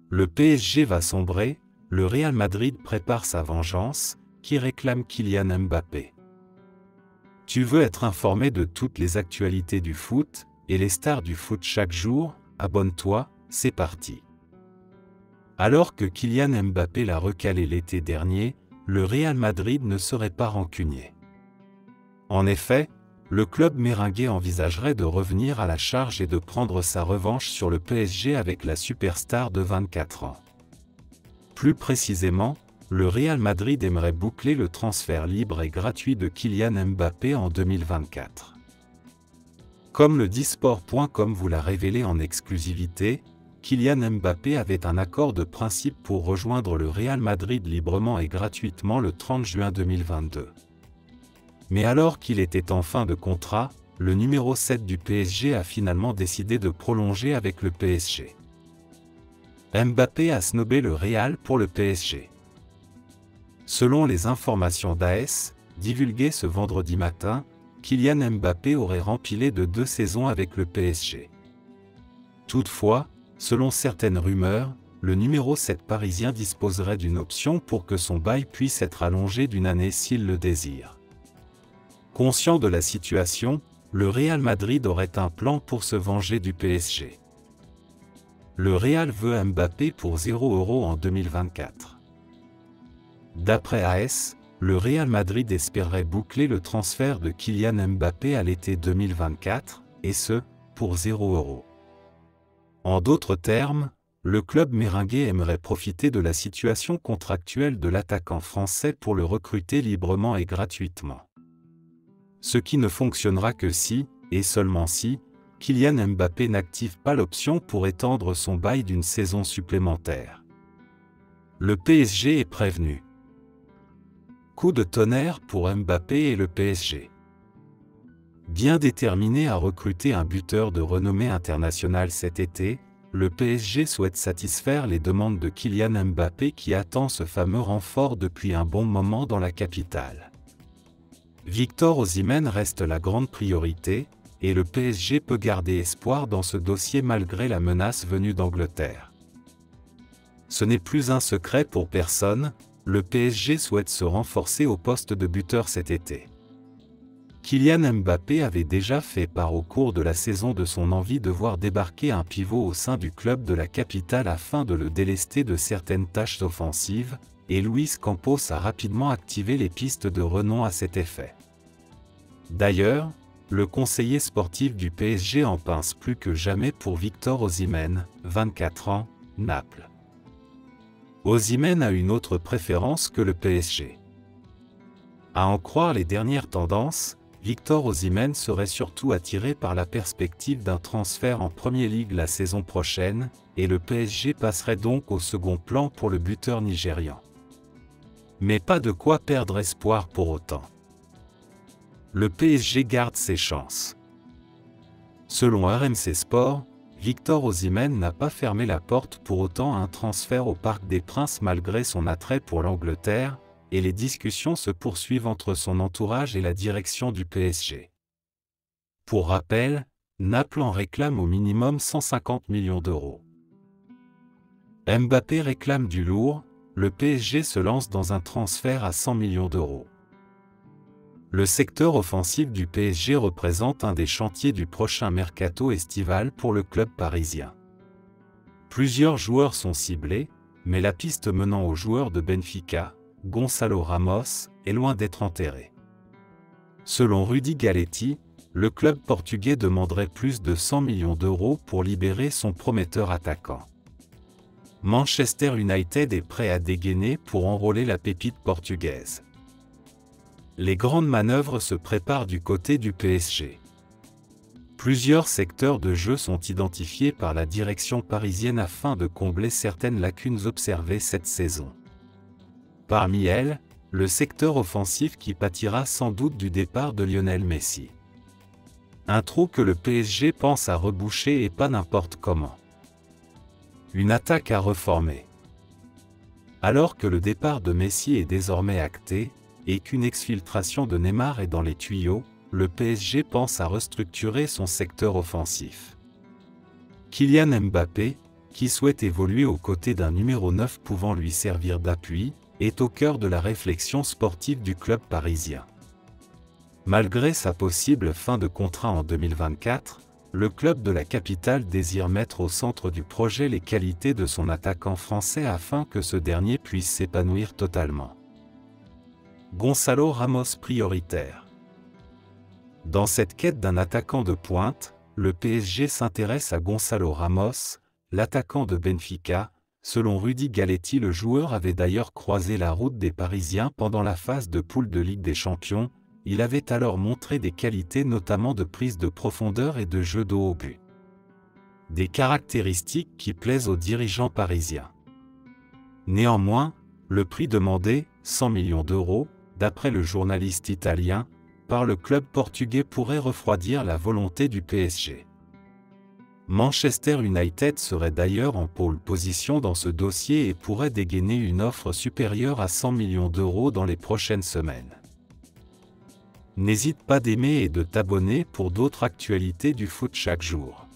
Le PSG va sombrer, le Real Madrid prépare sa vengeance, qui réclame Kylian Mbappé. Tu veux être informé de toutes les actualités du foot, et les stars du foot chaque jour? Abonne-toi, c'est parti. Alors que Kylian Mbappé l'a recalé l'été dernier, le Real Madrid ne serait pas rancunier. En effet, le club méringué envisagerait de revenir à la charge et de prendre sa revanche sur le PSG avec la superstar de 24 ans. Plus précisément, le Real Madrid aimerait boucler le transfert libre et gratuit de Kylian Mbappé en 2024. Comme le Disport.com vous l'a révélé en exclusivité, Kylian Mbappé avait un accord de principe pour rejoindre le Real Madrid librement et gratuitement le 30 juin 2022. Mais alors qu'il était en fin de contrat, le numéro 7 du PSG a finalement décidé de prolonger avec le PSG. Mbappé a snobé le Real pour le PSG. Selon les informations d'AS, divulguées ce vendredi matin, Kylian Mbappé aurait rempilé de 2 saisons avec le PSG. Toutefois, selon certaines rumeurs, le numéro 7 parisien disposerait d'une option pour que son bail puisse être allongé d'1 année s'il le désire. Conscient de la situation, le Real Madrid aurait un plan pour se venger du PSG. Le Real veut Mbappé pour 0 € en 2024. D'après AS, le Real Madrid espérerait boucler le transfert de Kylian Mbappé à l'été 2024, et ce, pour 0 €. En d'autres termes, le club méringué aimerait profiter de la situation contractuelle de l'attaquant français pour le recruter librement et gratuitement. Ce qui ne fonctionnera que si, et seulement si, Kylian Mbappé n'active pas l'option pour étendre son bail d'1 saison supplémentaire. Le PSG est prévenu. Coup de tonnerre pour Mbappé et le PSG. Bien déterminé à recruter un buteur de renommée internationale cet été, le PSG souhaite satisfaire les demandes de Kylian Mbappé qui attend ce fameux renfort depuis un bon moment dans la capitale. Victor Osimhen reste la grande priorité, et le PSG peut garder espoir dans ce dossier malgré la menace venue d'Angleterre. Ce n'est plus un secret pour personne, le PSG souhaite se renforcer au poste de buteur cet été. Kylian Mbappé avait déjà fait part au cours de la saison de son envie de voir débarquer un pivot au sein du club de la capitale afin de le délester de certaines tâches offensives, et Luis Campos a rapidement activé les pistes de renom à cet effet. D'ailleurs, le conseiller sportif du PSG en pince plus que jamais pour Victor Osimhen, 24 ans, Naples. Osimhen a une autre préférence que le PSG. À en croire les dernières tendances, Victor Osimhen serait surtout attiré par la perspective d'un transfert en Premier League la saison prochaine, et le PSG passerait donc au second plan pour le buteur nigérian. Mais pas de quoi perdre espoir pour autant. Le PSG garde ses chances. Selon RMC Sport, Victor Osimhen n'a pas fermé la porte pour autant à un transfert au Parc des Princes malgré son attrait pour l'Angleterre, et les discussions se poursuivent entre son entourage et la direction du PSG. Pour rappel, Naples en réclame au minimum 150 millions d'euros. Mbappé réclame du lourd, le PSG se lance dans un transfert à 100 millions d'euros. Le secteur offensif du PSG représente un des chantiers du prochain mercato estival pour le club parisien. Plusieurs joueurs sont ciblés, mais la piste menant au joueur de Benfica, Gonçalo Ramos, est loin d'être enterrée. Selon Rudy Galletti, le club portugais demanderait plus de 100 millions d'euros pour libérer son prometteur attaquant. Manchester United est prêt à dégainer pour enrôler la pépite portugaise. Les grandes manœuvres se préparent du côté du PSG. Plusieurs secteurs de jeu sont identifiés par la direction parisienne afin de combler certaines lacunes observées cette saison. Parmi elles, le secteur offensif qui pâtira sans doute du départ de Lionel Messi. Un trou que le PSG pense à reboucher et pas n'importe comment. Une attaque à reformer. Alors que le départ de Messi est désormais acté, et qu'une exfiltration de Neymar est dans les tuyaux, le PSG pense à restructurer son secteur offensif. Kylian Mbappé, qui souhaite évoluer aux côtés d'un numéro 9 pouvant lui servir d'appui, est au cœur de la réflexion sportive du club parisien. Malgré sa possible fin de contrat en 2024, le club de la capitale désire mettre au centre du projet les qualités de son attaquant français afin que ce dernier puisse s'épanouir totalement. Gonçalo Ramos prioritaire. Dans cette quête d'un attaquant de pointe, le PSG s'intéresse à Gonçalo Ramos, l'attaquant de Benfica. Selon Rudy Galletti, le joueur avait d'ailleurs croisé la route des Parisiens pendant la phase de poule de Ligue des Champions. Il avait alors montré des qualités notamment de prise de profondeur et de jeu de haut but. Des caractéristiques qui plaisent aux dirigeants parisiens. Néanmoins, le prix demandé, 100 millions d'euros, d'après le journaliste italien, par le club portugais pourrait refroidir la volonté du PSG. Manchester United serait d'ailleurs en pole position dans ce dossier et pourrait dégainer une offre supérieure à 100 millions d'euros dans les prochaines semaines. N'hésite pas d'aimer et de t'abonner pour d'autres actualités du foot chaque jour.